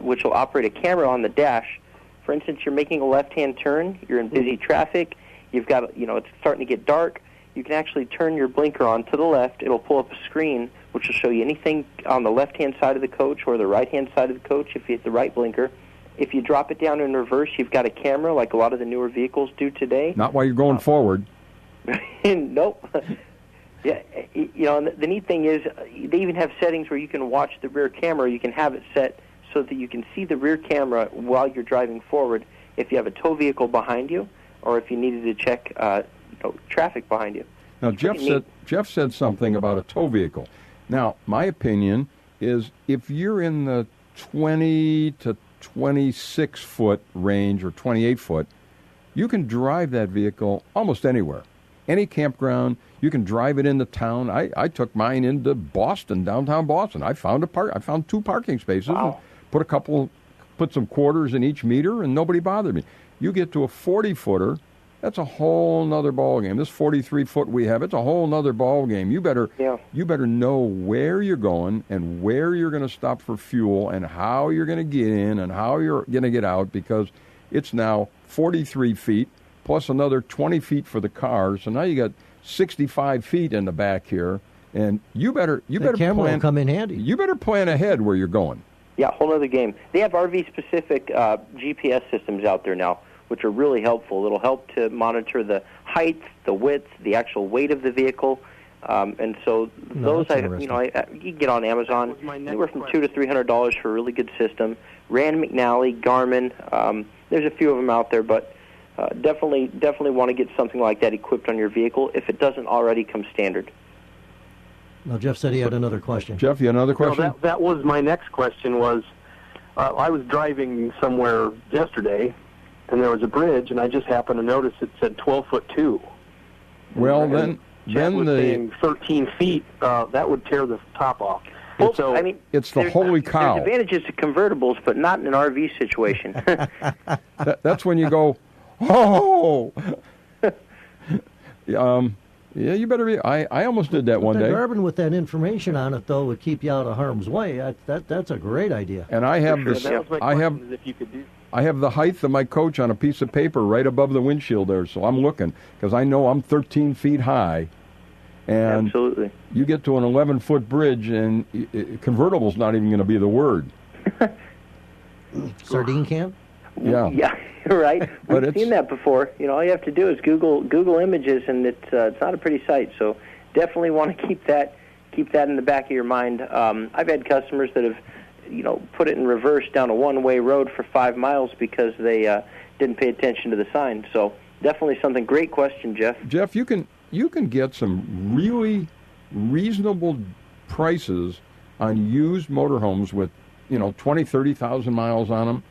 which will operate a camera on the dash. For instance, you're making a left-hand turn, you're in busy traffic, you've got, it's starting to get dark. You can actually turn your blinker on to the left. It'll pull up a screen which will show you anything on the left-hand side of the coach or the right-hand side of the coach if you hit the right blinker. If you drop it down in reverse, you've got a camera like a lot of the newer vehicles do today. Not while you're going forward. Nope. Yeah, and the neat thing is they even have settings where you can watch the rear camera. You can have it set so that you can see the rear camera while you're driving forward if you have a tow vehicle behind you or if you needed to check traffic behind you. Now, Jeff said something about a tow vehicle. Now, my opinion is if you're in the 20 to 26-foot range or 28-foot, you can drive that vehicle almost anywhere. Any campground, you can drive it into town. I took mine into Boston, downtown Boston. I found two parking spaces. Wow. And put some quarters in each meter, and nobody bothered me. You get to a 40-footer, that's a whole nother ball game. This 43-foot we have, it's a whole nother ball game. You better know where you're going and where you're going to stop for fuel and how you're going to get in and how you're going to get out, because it's now 43 feet plus another 20 feet for the car. So now you got 65 feet in the back here, and you better camera will come in handy. You better plan ahead where you're going. Yeah, whole other game. They have RV-specific GPS systems out there now, which are really helpful. It'll help to monitor the height, the width, the actual weight of the vehicle, and so those you can get on Amazon anywhere from $200 to $300 for a really good system. Rand McNally, Garmin, there's a few of them out there, but definitely want to get something like that equipped on your vehicle if it doesn't already come standard. Now, Jeff said he had another question. Jeff, you had another question? No, that was my next question. I was driving somewhere yesterday, and there was a bridge, and I just happened to notice it said 12'2". Well, and then was saying 13 feet. That would tear the top off. Well, so it's the holy cow. There's advantages to convertibles, but not in an RV situation. That's when you go, oh. Yeah, you better be. I almost did that one day. The Garmin with that information on it, though, would keep you out of harm's way. That's a great idea. And I have this. I have the height of my coach on a piece of paper right above the windshield there, so I'm looking because I know I'm 13 feet high. And absolutely, you get to an 11-foot bridge, and convertible's not even going to be the word. Sardine can? Yeah. Yeah. Right, we've seen that before. All you have to do is Google images, and it's not a pretty sight. So definitely want to keep that in the back of your mind. I've had customers that have, put it in reverse down a one-way road for 5 miles because they didn't pay attention to the sign. So definitely something. Great question, Jeff. Jeff, you can get some really reasonable prices on used motorhomes with 20, 30,000 miles on them,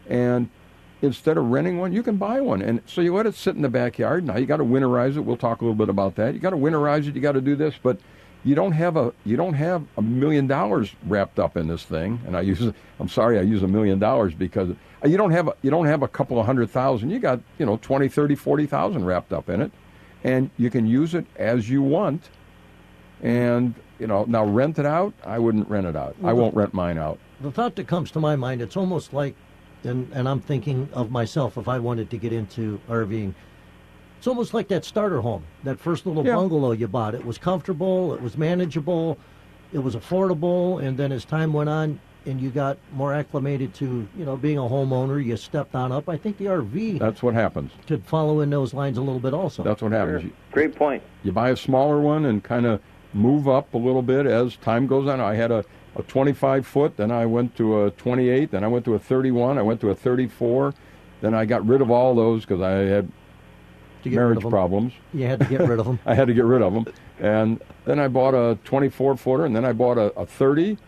and instead of renting one, you can buy one. And so you let it sit in the backyard. Now you got to winterize it. We'll talk a little bit about that. You got to winterize it. You got to do this, but you don't have $1 million wrapped up in this thing. And I use $1 million because you don't have a couple of 100,000. You got 20, 30, 40,000 wrapped up in it, and you can use it as you want. And now rent it out. I wouldn't rent it out. I won't rent mine out. The thought that comes to my mind, it's almost like. And I'm thinking of myself if I wanted to get into RVing. It's almost like that starter home, that first little bungalow you bought. It was comfortable, it was manageable, it was affordable, and then as time went on and you got more acclimated to, being a homeowner, you stepped on up. I think the RV... That's what happens. ...could follow in those lines a little bit also. That's what happens. Sure. Great point. You buy a smaller one and kind of move up a little bit as time goes on. I had a 25-foot, then I went to a 28, then I went to a 31, I went to a 34, then I got rid of all those because I had marriage problems. You had to get rid of them. I had to get rid of them. And then I bought a 24-footer, and then I bought a 30,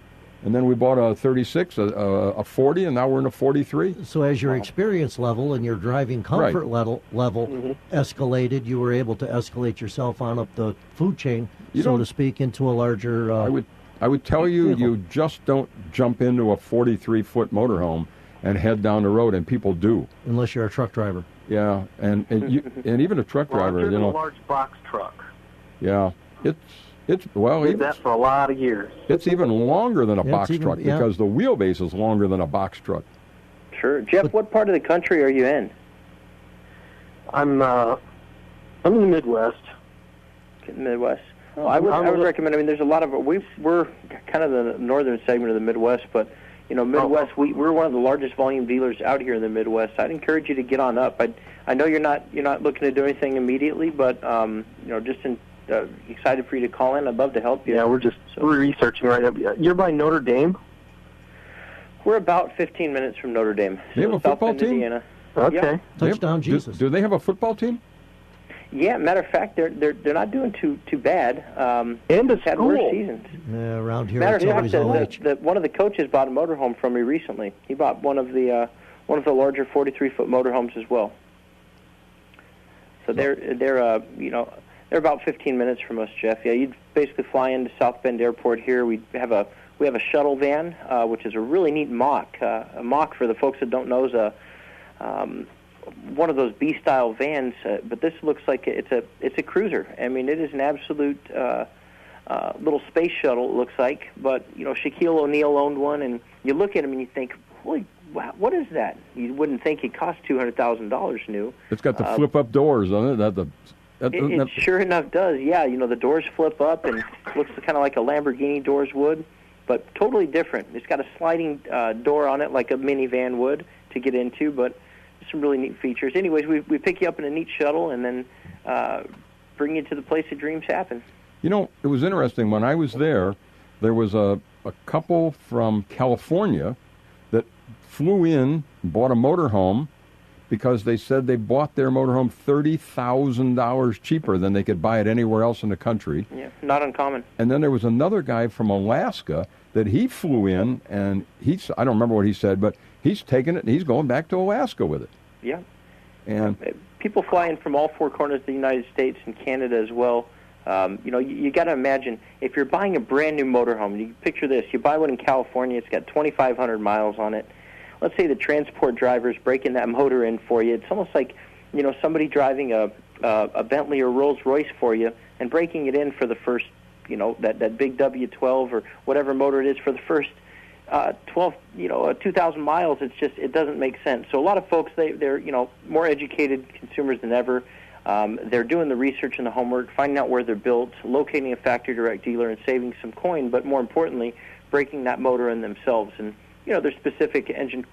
and then we bought a 36, a 40, and now we're in a 43. So as your experience level and your driving comfort level escalated, you were able to escalate yourself on up the food chain, so to speak, into a larger... I would tell you, you just don't jump into a 43-foot motorhome and head down the road, and people do. Unless you're a truck driver. Yeah, and even a truck driver, a large box truck. Yeah, it's did that for a lot of years. It's even longer than a box truck yeah. because the wheelbase is longer than a box truck. Sure. Jeff, what part of the country are you in? I'm in the Midwest. Midwest. Well, I would recommend. I mean, there's a lot of we're kind of the northern segment of the Midwest, but Midwest. We're one of the largest volume dealers out here in the Midwest. I'd encourage you to get on up. I know you're not looking to do anything immediately, but excited for you to call in. I'd love to help you. Yeah, we're researching right now. You're by Notre Dame. We're about 15 minutes from Notre Dame. They have a football team. Indiana. Okay. Yep. Touchdown, Jesus. Do they have a football team? Yeah, matter of fact, they're not doing too bad. And a had school. worse seasons. Yeah, around here, Matter of somebody's fact, all age. one of the coaches bought a motorhome from me recently. He bought one of the larger 43-foot motorhomes as well. So they're about 15 minutes from us, Jeff. Yeah, you'd basically fly into South Bend Airport here. We have a shuttle van, which is a really neat mock. A mock, for the folks that don't know, is one of those B-style vans, but this looks like it's a cruiser. I mean, it is an absolute little space shuttle, it looks like. But Shaquille O'Neal owned one, and you look at him and you think, holy, wow, what is that? You wouldn't think it cost $200,000 new. It's got the flip-up doors on it. It sure enough does. Yeah, the doors flip up and looks kind of like a Lamborghini doors would, but totally different. It's got a sliding door on it like a minivan would to get into, but some really neat features. Anyways, we pick you up in a neat shuttle and then bring you to the place that dreams happen. It was interesting. When I was there was a couple from California that flew in, bought a motorhome, because they said they bought their motorhome $30,000 cheaper than they could buy it anywhere else in the country. Yeah, not uncommon. And then there was another guy from Alaska that he flew in, and I don't remember what he said, but he's taking it and he's going back to Alaska with it. Yeah. And people fly in from all four corners of the United States and Canada as well. You got to imagine, if you're buying a brand new motorhome, you picture this, you buy one in California, it's got 2,500 miles on it. Let's say the transport driver's breaking that motor in for you. It's almost like, somebody driving a Bentley or Rolls Royce for you and breaking it in for the first, that big W12 or whatever motor it is for the first 2,000 miles. It doesn't make sense. So a lot of folks, they're more educated consumers than ever. They're doing the research and the homework, finding out where they're built, locating a factory direct dealer, and saving some coin. But more importantly, breaking that motor in themselves. And there's specific engine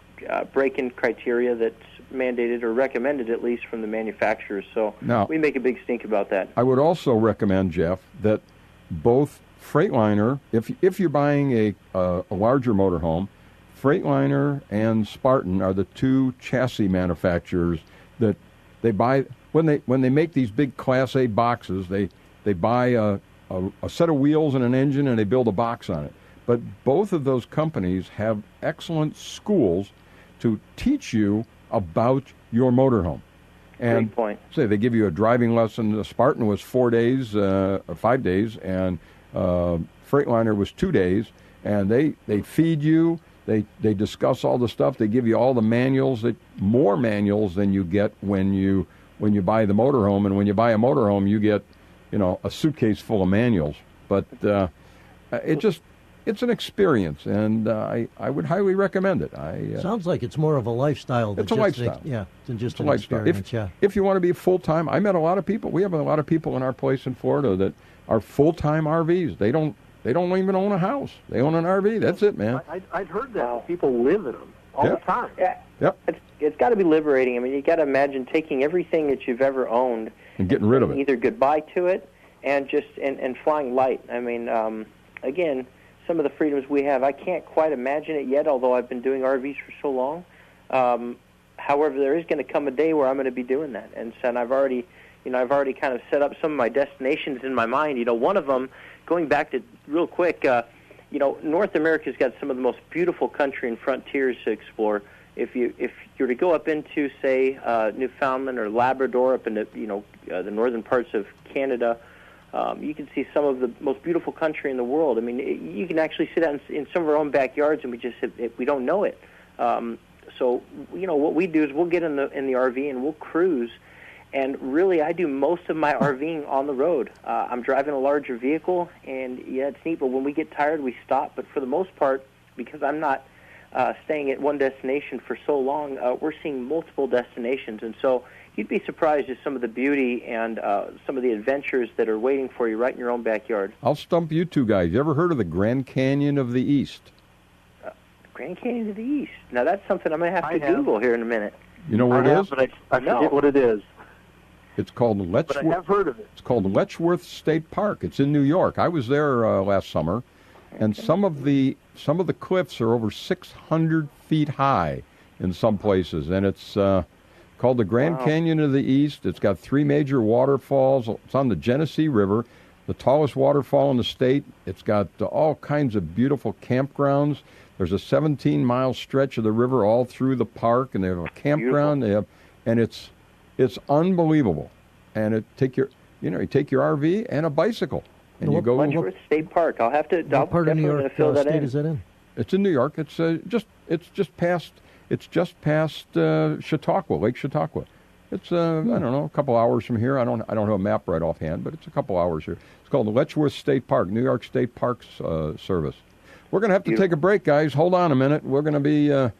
break-in criteria that's mandated or recommended, at least, from the manufacturers. So now, we make a big stink about that. I would also recommend, Jeff, that both Freightliner, if you're buying a larger motorhome, Freightliner and Spartan are the two chassis manufacturers that they buy when they make these big Class A boxes. They buy a set of wheels and an engine, and they build a box on it. But both of those companies have excellent schools to teach you about your motorhome. And great point. Say they give you a driving lesson. The Spartan was 4 days or 5 days, and Freightliner was 2 days. And they feed you. They discuss all the stuff. They give you all the manuals. More manuals than you get when you buy the motorhome. And when you buy a motorhome, you get a suitcase full of manuals. But it's an experience, and I would highly recommend it. Sounds like it's more of a lifestyle. It's a lifestyle. Than just it's an a lifestyle. experience. If you want to be full-time, I met a lot of people. We have a lot of people in our place in Florida that are full-time RVs. They don't even own a house. They own an RV. That's it, man. I'd heard that. Wow. People live in them all the time. Yeah. Yep. It's got to be liberating. I mean, you got to imagine taking everything that you've ever owned and getting rid of it. Either goodbye to it and just and flying light. I mean, again, some of the freedoms we have, I can't quite imagine it yet, although I've been doing RVs for so long. However, there is going to come a day where I'm going to be doing that, and I've already kind of set up some of my destinations in my mind. One of them, going back to real quick, North America's got some of the most beautiful country and frontiers to explore. If you're to go up into, say, Newfoundland or Labrador, up into the northern parts of Canada, you can see some of the most beautiful country in the world. I mean, you can actually sit out in some of our own backyards, and we don't know it. So, what we do is we'll get in the RV and we'll cruise. And really, I do most of my RVing on the road. I'm driving a larger vehicle, and yeah, it's neat. But when we get tired, we stop. But for the most part, because I'm not staying at one destination for so long, we're seeing multiple destinations. And so you'd be surprised at some of the beauty and some of the adventures that are waiting for you right in your own backyard. I'll stump you two guys. You ever heard of the Grand Canyon of the East? Grand Canyon of the East. Now, that's something I'm going to have to Google here in a minute. You know where it is? But I forget what it is. It's called Letchworth. But I have heard of it. It's called Letchworth State Park. It's in New York. I was there last summer, and some of the cliffs are over 600 feet high in some places, and it's called the Grand Canyon of the East. It's got 3 major waterfalls. It's on the Genesee River, the tallest waterfall in the state. It's got all kinds of beautiful campgrounds. There's a 17-mile stretch of the river all through the park, and they have a campground. And it's unbelievable. And you take your RV and a bicycle, and you go. Letchworth State Park. I'll part of New York fill that state in. is that in? It's in New York. It's just past Chautauqua, Lake Chautauqua. It's I don't know, a couple hours from here. I don't have a map right offhand, but it's a couple hours here. It's called the Letchworth State Park, New York State Parks Service. We're going to have to take a break, guys. Hold on a minute. We're going to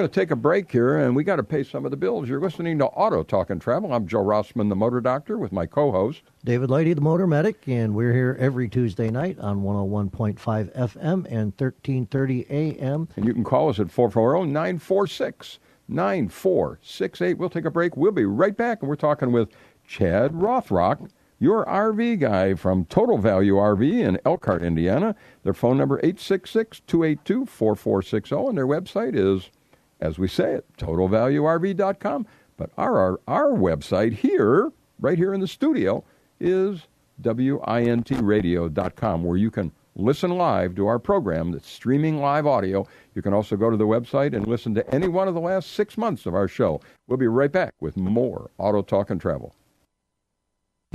take a break here, and we got to pay some of the bills. You're listening to Auto Talk and Travel. I'm Joe Rossman, the Motor Doctor, with my co-host David Lighty, the Motor Medic, and we're here every Tuesday night on 101.5 FM and 1330 AM. And you can call us at 440-946-9468. We'll take a break. We'll be right back, and we're talking with Chad Rothrock, your RV guy from Total Value RV in Elkhart, Indiana. Their phone number 866-282-4460, and their website is, as we say it, totalvaluerv.com. But our website here, right here in the studio, is WNIT where you can listen live to our program that's streaming live audio. You can also go to the website and listen to any one of the last 6 months of our show. We'll be right back with more Auto Talk and Travel.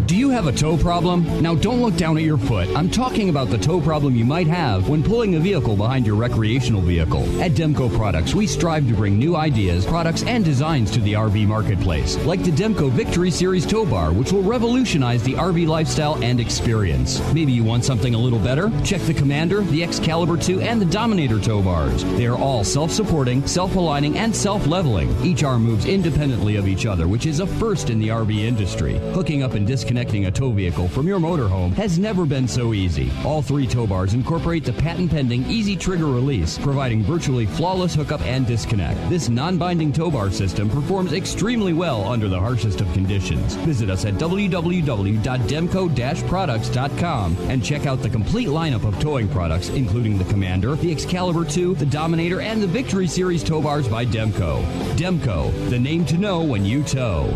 Do you have a tow problem? Now don't look down at your foot. I'm talking about the tow problem you might have when pulling a vehicle behind your recreational vehicle. At Demco Products, we strive to bring new ideas, products, and designs to the RV marketplace, like the Demco Victory Series tow bar, which will revolutionize the RV lifestyle and experience. Maybe you want something a little better? Check the Commander, the Excalibur 2, and the Dominator tow bars. They are all self-supporting, self-aligning, and self-leveling. Each arm moves independently of each other, which is a first in the RV industry. Hooking up and disconnecting a tow vehicle from your motorhome has never been so easy. All 3 tow bars incorporate the patent-pending Easy Trigger Release, providing virtually flawless hookup and disconnect. This non-binding tow bar system performs extremely well under the harshest of conditions. Visit us at www.demco-products.com and check out the complete lineup of towing products, including the Commander, the Excalibur 2, the Dominator, and the Victory Series tow bars by Demco. Demco, the name to know when you tow.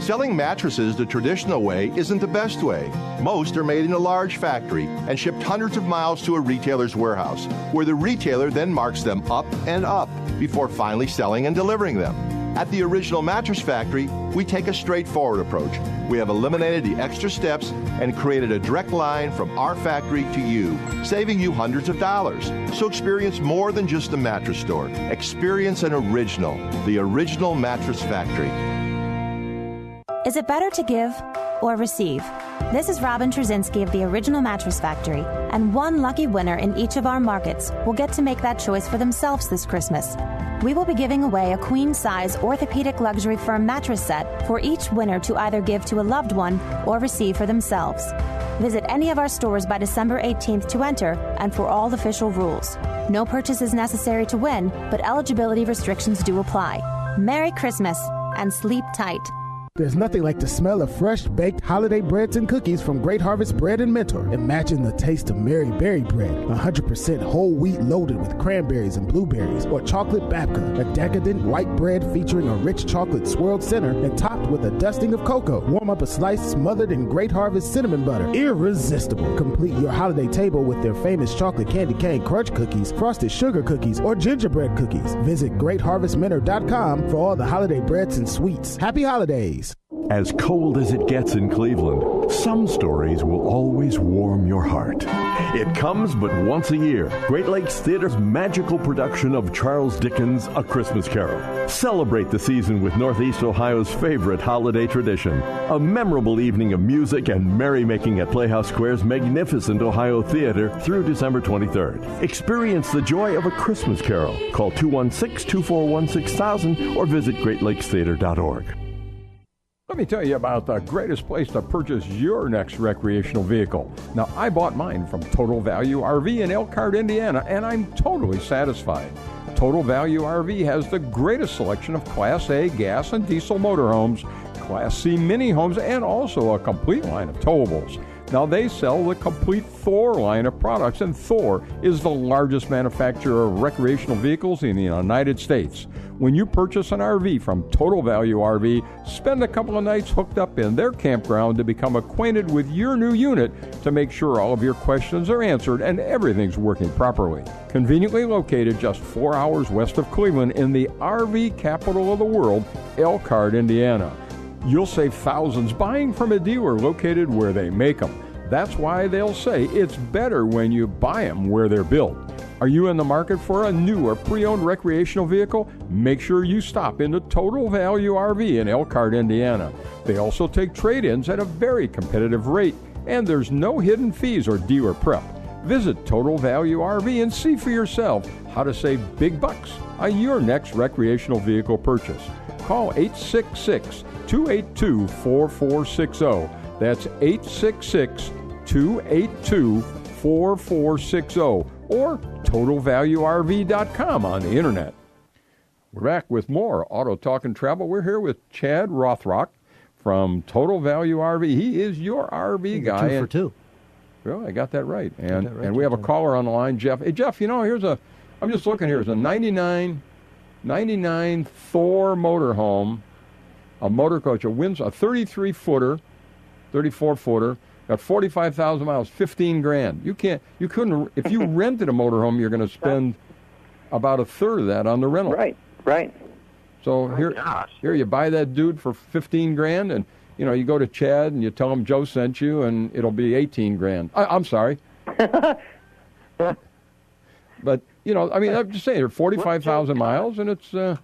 Selling mattresses the traditional way isn't the best way. Most are made in a large factory and shipped hundreds of miles to a retailer's warehouse, where the retailer then marks them up and up before finally selling and delivering them. At the Original Mattress Factory, we take a straightforward approach. We have eliminated the extra steps and created a direct line from our factory to you, saving you hundreds of dollars. So experience more than just a mattress store. Experience an original, the Original Mattress Factory. Is it better to give or receive? This is Robin Trzynski of the Original Mattress Factory, and one lucky winner in each of our markets will get to make that choice for themselves this Christmas. We will be giving away a queen-size orthopedic luxury firm mattress set for each winner to either give to a loved one or receive for themselves. Visit any of our stores by December 18th to enter and for all official rules. No purchase is necessary to win, but eligibility restrictions do apply. Merry Christmas and sleep tight. There's nothing like the smell of fresh baked holiday breads and cookies from Great Harvest Bread and Mentor. Imagine the taste of Mary Berry bread, 100% whole wheat loaded with cranberries and blueberries, or chocolate babka, a decadent white bread featuring a rich chocolate swirled center and topped with a dusting of cocoa. Warm up a slice smothered in Great Harvest cinnamon butter. Irresistible. Complete your holiday table with their famous chocolate candy cane crunch cookies, frosted sugar cookies, or gingerbread cookies. Visit GreatHarvestMentor.com for all the holiday breads and sweets. Happy holidays. As cold as it gets in Cleveland, some stories will always warm your heart. It comes but once a year. Great Lakes Theater's magical production of Charles Dickens' A Christmas Carol. Celebrate the season with Northeast Ohio's favorite holiday tradition. A memorable evening of music and merrymaking at Playhouse Square's magnificent Ohio Theater through December 23rd. Experience the joy of A Christmas Carol. Call 216-241-6000 or visit greatlakestheater.org. Let me tell you about the greatest place to purchase your next recreational vehicle. Now, I bought mine from Total Value RV in Elkhart, Indiana, and I'm totally satisfied. Total Value RV has the greatest selection of Class A gas and diesel motorhomes, Class C mini homes, and also a complete line of towables. Now, they sell the complete Thor line of products, and Thor is the largest manufacturer of recreational vehicles in the United States. When you purchase an RV from Total Value RV, spend a couple of nights hooked up in their campground to become acquainted with your new unit to make sure all of your questions are answered and everything's working properly. Conveniently located just 4 hours west of Cleveland in the RV capital of the world, Elkhart, Indiana. You'll save thousands buying from a dealer located where they make them. That's why they'll say it's better when you buy them where they're built. Are you in the market for a new or pre-owned recreational vehicle? Make sure you stop into Total Value RV in Elkhart, Indiana. They also take trade-ins at a very competitive rate, and there's no hidden fees or dealer prep. Visit Total Value RV and see for yourself how to save big bucks on your next recreational vehicle purchase. Call 866-282-4460. That's 866-282-4460. Or TotalValueRV.com on the internet. We're back with more Auto Talk and Travel. We're here with Chad Rothrock from Total Value RV. He is your RV guy. 2 for 2. Well, I got that right. And we have a caller on the line, Jeff. Hey, Jeff, I'm just looking here. It's a 99 Thor motorhome, a motor coach, a 33-footer, 34-footer. Got 45,000 miles, 15 grand. You couldn't, if you rented a motorhome, you're going to spend about a third of that on the rental. Right. So here you buy that dude for 15 grand, and you go to Chad and you tell him Joe sent you, and it'll be 18 grand. I'm sorry. But I'm just saying, they're 45,000 miles, and it's that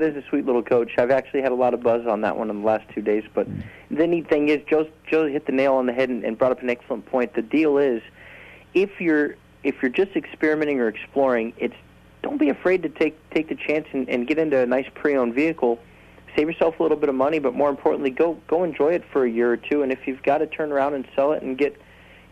is a sweet little coach. I've actually had a lot of buzz on that one in the last 2 days. But the neat thing is, Joe hit the nail on the head and brought up an excellent point. The deal is, if you're just experimenting or exploring, don't be afraid to take the chance and get into a nice pre-owned vehicle. Save yourself a little bit of money, but more importantly, go enjoy it for a year or two. And if you've got to turn around and sell it and get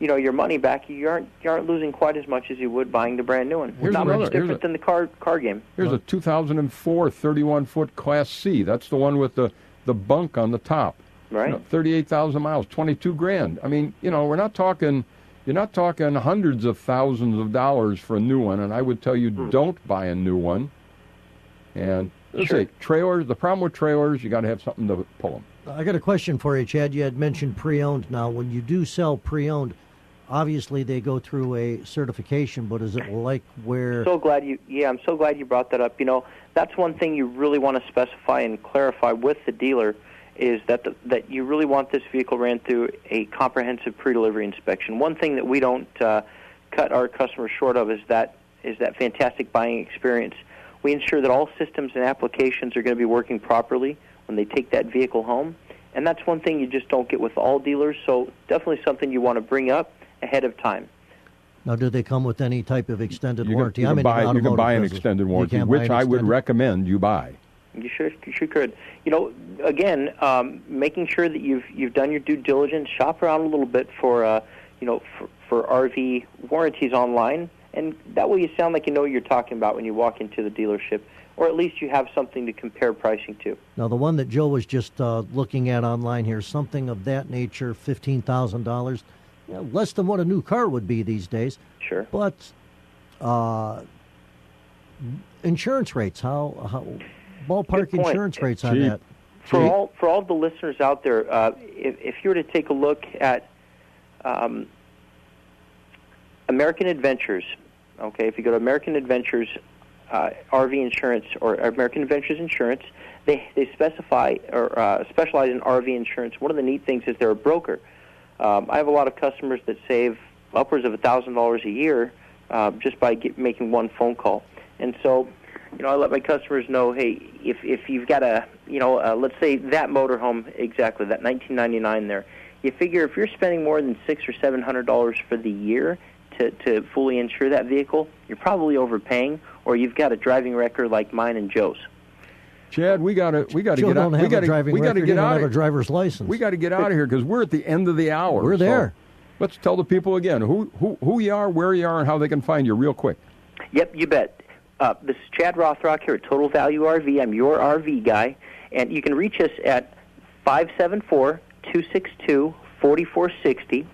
your money back, you aren't losing quite as much as you would buying the brand new one. It's not much different than the car game. Here's a 2004 31-foot Class C. That's the one with the bunk on the top. Right. 38,000 miles, 22 grand. I mean, you're not talking hundreds of thousands of dollars for a new one, and I would tell you don't buy a new one. And let's say trailers, the problem with trailers, you got to have something to pull them. I got a question for you, Chad. You had mentioned pre-owned. Now, when you do sell pre-owned, obviously they go through a certification, but is it like where... I'm so glad you brought that up. That's one thing you really want to specify and clarify with the dealer is that you really want this vehicle ran through a comprehensive pre-delivery inspection. One thing that we don't cut our customers short of is that fantastic buying experience. We ensure that all systems and applications are going to be working properly when they take that vehicle home, and that's one thing you just don't get with all dealers, so definitely something you want to bring up ahead of time. Now, do they come with any type of extended warranty? You can buy an extended warranty, which I would recommend you buy. You sure could. Again, making sure that you've done your due diligence, shop around a little bit for RV warranties online, and that way you sound like you know what you're talking about when you walk into the dealership, or at least you have something to compare pricing to. Now, the one that Joe was just looking at online here, something of that nature, $15,000, less than what a new car would be these days. Sure. But insurance rates, how ballpark insurance rates on that? For all the listeners out there, if you were to take a look at American Adventures, okay, if you go to American Adventures, RV insurance or American Adventures Insurance. They specify or specialize in RV insurance. One of the neat things is they're a broker. I have a lot of customers that save upwards of $1,000 a year just by making one phone call. And so, I let my customers know, hey, if you've got let's say that motorhome, exactly that $19.99 there, you figure if you're spending more than $600 or $700 for the year to fully insure that vehicle, you're probably overpaying, or you've got a driving record like mine and Joe's. Chad, we got to get out. We don't have a driver's license. We got to get out of here because we're at the end of the hour. We're there. So let's tell the people again who you are, where you are, and how they can find you real quick. Yep, you bet. This is Chad Rothrock here at Total Value RV. I'm your RV guy, and you can reach us at 574-262-4460,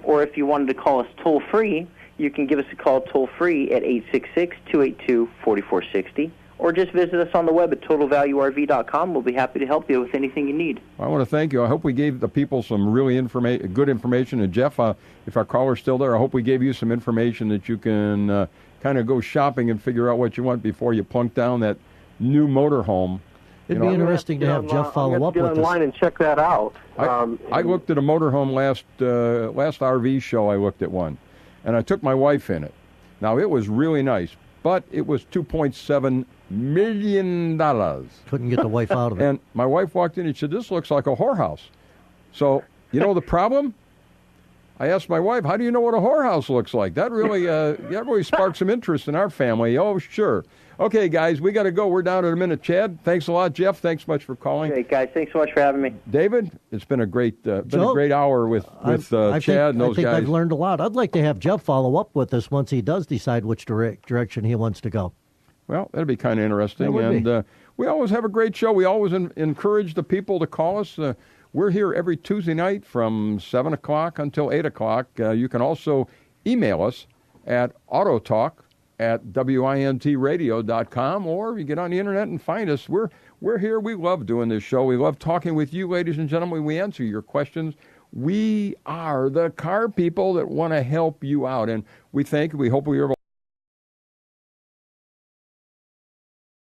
or if you wanted to call us toll-free, you can give us a call toll-free at 866-282-4460. Or just visit us on the web at TotalValueRV.com. We'll be happy to help you with anything you need. I want to thank you. I hope we gave the people some really good information. And, Jeff, if our caller's still there, I hope we gave you some information that you can kind of go shopping and figure out what you want before you plunk down that new motorhome. It'd be interesting to have Jeff follow up with us. Get online and check that out. I looked at a motorhome last RV show. I looked at one, and I took my wife in it. Now, it was really nice, but it was $2.7 million. Couldn't get the wife out of it. And my wife walked in and said, "This looks like a whorehouse." So, the problem? I asked my wife, "How do you know what a whorehouse looks like?" That really sparked some interest in our family. Oh, sure. Okay, guys, we got to go. We're down in a minute. Chad, thanks a lot. Jeff, thanks much for calling. Great, guys. Thanks so much for having me. David, it's been a great hour with Chad and those guys. I've learned a lot. I'd like to have Jeff follow up with us once he does decide which direction he wants to go. Well, that'd be kind of interesting. And we always have a great show. We always encourage the people to call us. We're here every Tuesday night from 7 o'clock until 8 o'clock. You can also email us at autotalk@wintradio.com, or you get on the internet and find us. We're here. We love doing this show. We love talking with you, ladies and gentlemen. We answer your questions. We are the car people that want to help you out, and we hope we are able